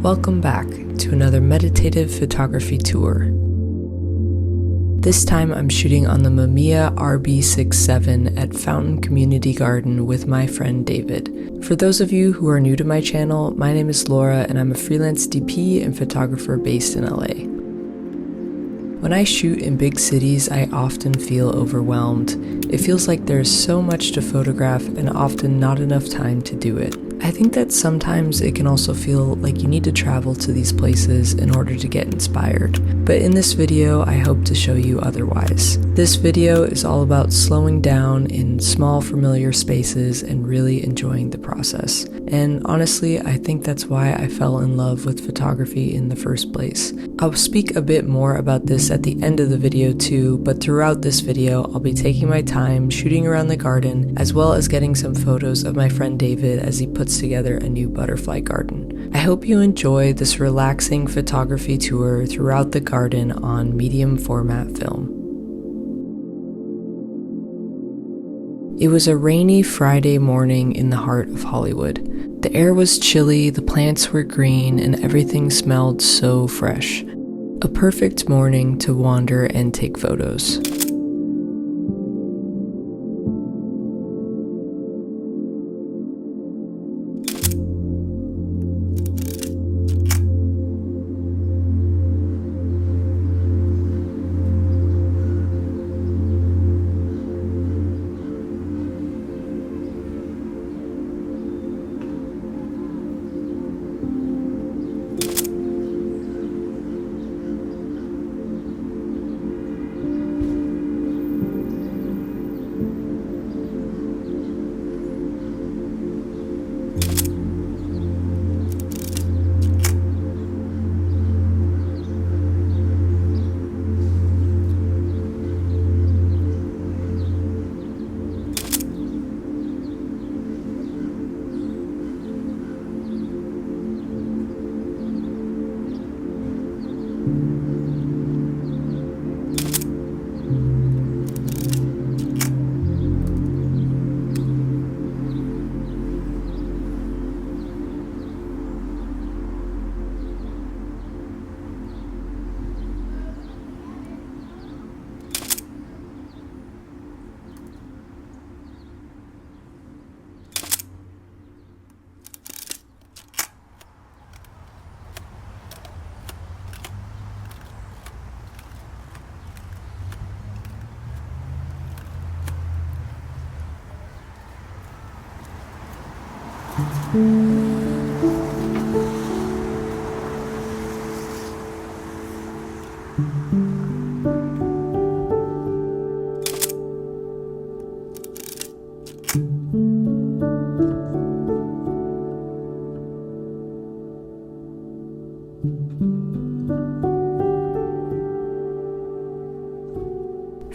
Welcome back to another meditative photography tour. This time I'm shooting on the Mamiya RB67 at Fountain Community Garden with my friend David. For those of you who are new to my channel, my name is Laura and I'm a freelance DP and photographer based in LA. When I shoot in big cities, I often feel overwhelmed. It feels like there's so much to photograph and often not enough time to do it. I think that sometimes it can also feel like you need to travel to these places in order to get inspired. But in this video, I hope to show you otherwise. This video is all about slowing down in small familiar spaces and really enjoying the process. And honestly, I think that's why I fell in love with photography in the first place. I'll speak a bit more about this at the end of the video too, but throughout this video, I'll be taking my time shooting around the garden, as well as getting some photos of my friend David as he puts together a new butterfly garden. I hope you enjoy this relaxing photography tour throughout the garden on medium format film. It was a rainy Friday morning in the heart of Hollywood. The air was chilly, the plants were green, and everything smelled so fresh. A perfect morning to wander and take photos.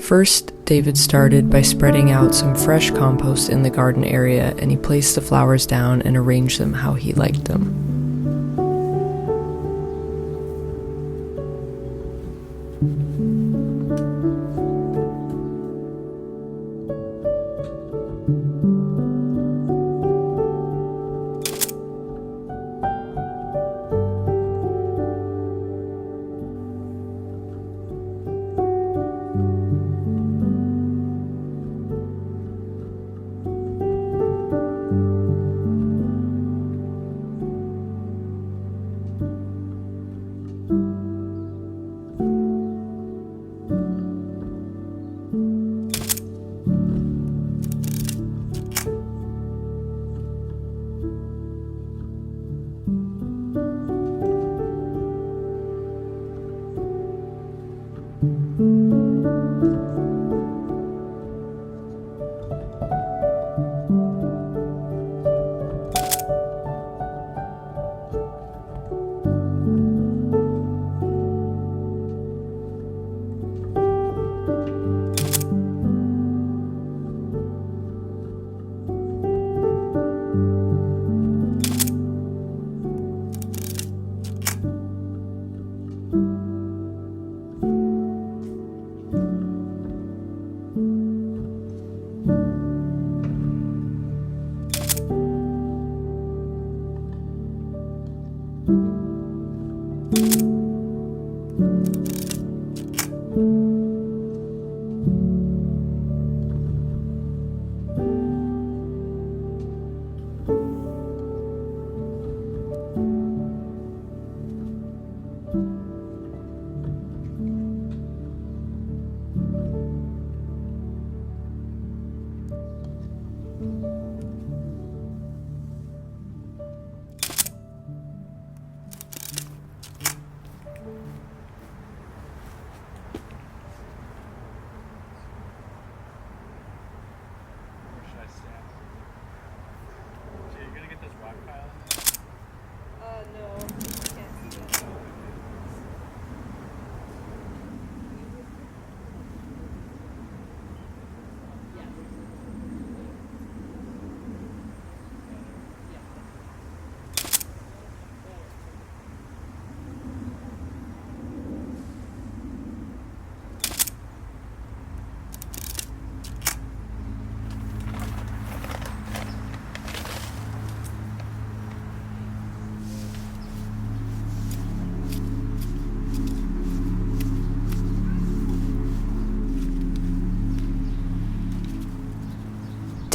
First, David started by spreading out some fresh compost in the garden area, and he placed the flowers down and arranged them how he liked them.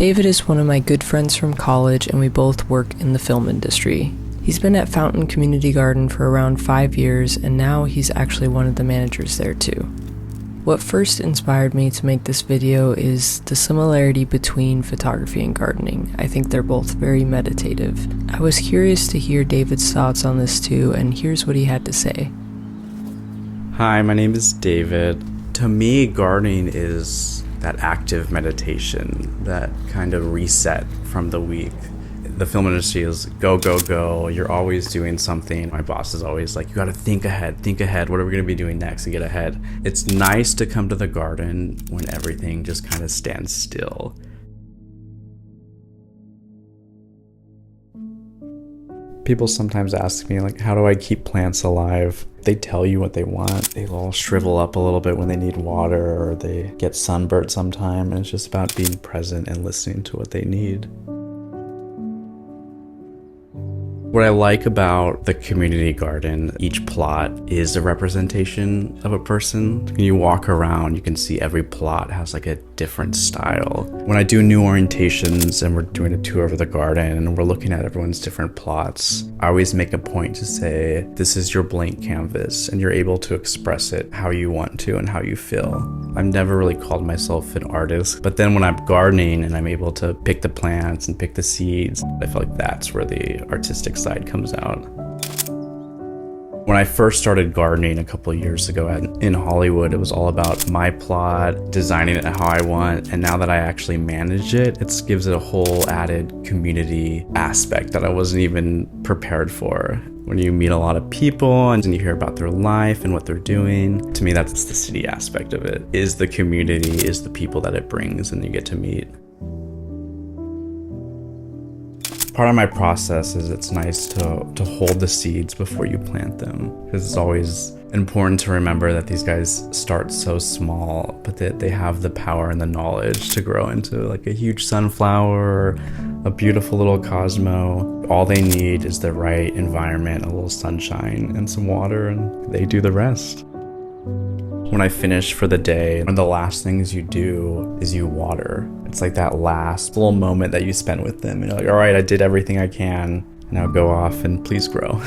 David is one of my good friends from college, and we both work in the film industry. He's been at Fountain Community Garden for around 5 years, and now he's actually one of the managers there too. What first inspired me to make this video is the similarity between photography and gardening. I think they're both very meditative. I was curious to hear David's thoughts on this too, and here's what he had to say. Hi, my name is David. To me, gardening is that active meditation, that kind of reset from the week. The film industry is go, go, go. You're always doing something. My boss is always like, you gotta think ahead. What are we gonna be doing next to get ahead? It's nice to come to the garden when everything just kind of stands still. People sometimes ask me, like, how do I keep plants alive? They tell you what they want. They all shrivel up a little bit when they need water, or they get sunburnt sometime, and it's just about being present and listening to what they need. What I like about the community garden, each plot is a representation of a person. When you walk around, you can see every plot has like a different style. When I do new orientations and we're doing a tour of the garden and we're looking at everyone's different plots, I always make a point to say, this is your blank canvas and you're able to express it how you want to and how you feel. I've never really called myself an artist, but then when I'm gardening and I'm able to pick the plants and pick the seeds, I feel like that's where the artistic side comes out. When I first started gardening a couple of years ago in Hollywood, it was all about my plot, designing it how I want, and now that I actually manage it, it gives it a whole added community aspect that I wasn't even prepared for. When you meet a lot of people and you hear about their life and what they're doing, to me that's the city aspect of it, is the community, is the people that it brings and you get to meet. Part of my process is it's nice to hold the seeds before you plant them, because it's always important to remember that these guys start so small, but that they have the power and the knowledge to grow into like a huge sunflower or a beautiful little cosmo. All they need is the right environment, a little sunshine and some water, and they do the rest. When I finish for the day, one of the last things you do is you water. It's like that last little moment that you spend with them. And you're like, all right, I did everything I can. Now go off and please grow.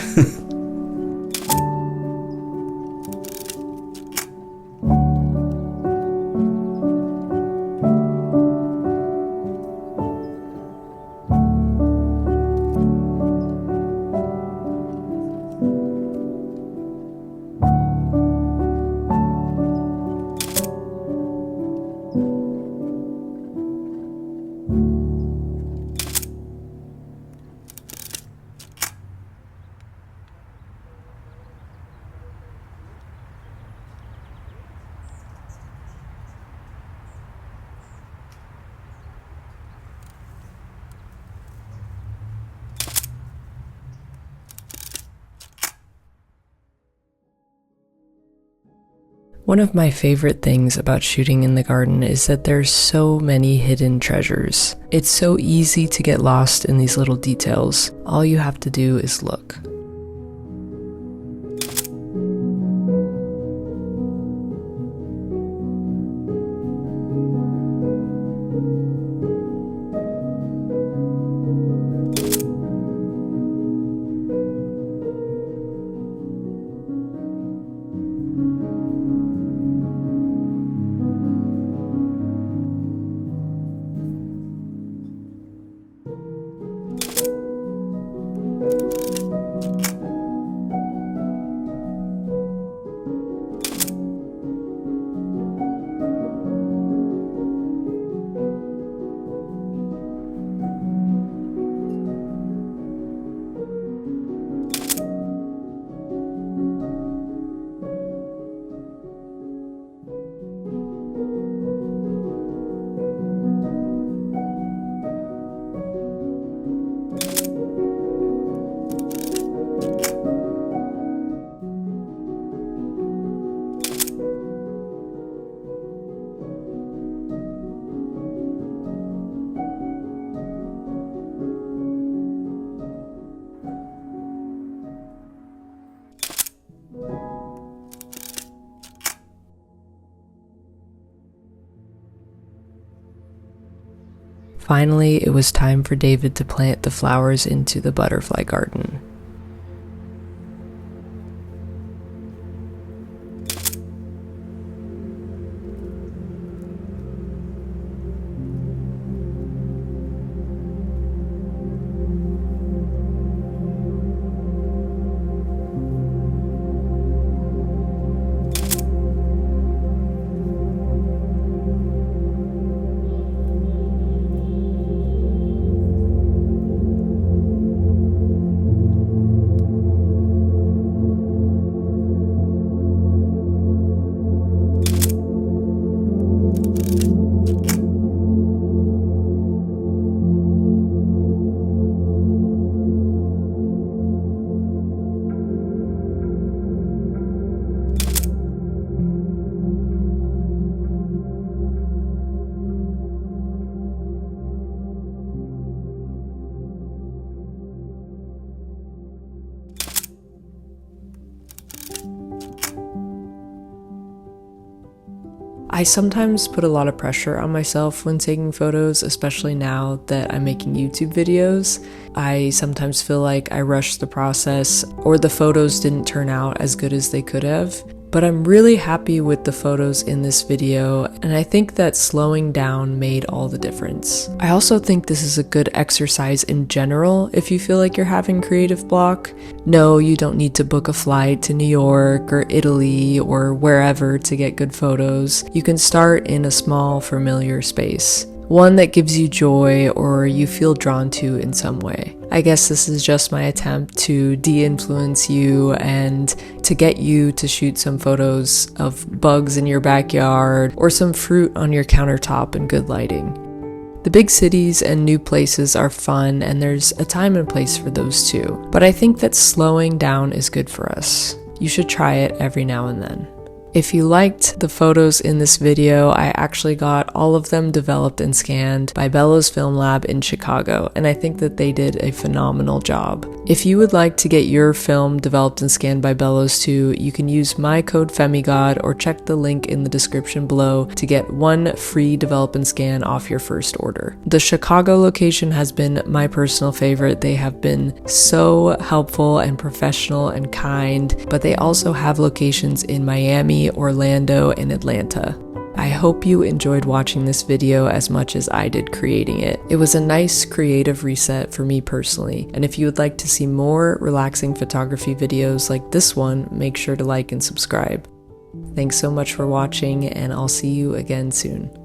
One of my favorite things about shooting in the garden is that there's so many hidden treasures. It's so easy to get lost in these little details. All you have to do is look. Finally, it was time for David to plant the flowers into the butterfly garden. I sometimes put a lot of pressure on myself when taking photos, especially now that I'm making YouTube videos. I sometimes feel like I rushed the process or the photos didn't turn out as good as they could have. But I'm really happy with the photos in this video, and I think that slowing down made all the difference. I also think this is a good exercise in general if you feel like you're having creative block. No, you don't need to book a flight to New York or Italy or wherever to get good photos. You can start in a small, familiar space. One that gives you joy or you feel drawn to in some way. I guess this is just my attempt to de-influence you and to get you to shoot some photos of bugs in your backyard or some fruit on your countertop in good lighting. The big cities and new places are fun, and there's a time and place for those too. But I think that slowing down is good for us. You should try it every now and then. If you liked the photos in this video, I actually got all of them developed and scanned by Bellows Film Lab in Chicago, and I think that they did a phenomenal job. If you would like to get your film developed and scanned by Bellows too, you can use my code femigod or check the link in the description below to get one free develop and scan off your first order. The Chicago location has been my personal favorite. They have been so helpful and professional and kind, but they also have locations in Miami, Orlando, and Atlanta. I hope you enjoyed watching this video as much as I did creating it. It was a nice creative reset for me personally, and if you would like to see more relaxing photography videos like this one, make sure to like and subscribe. Thanks so much for watching, and I'll see you again soon.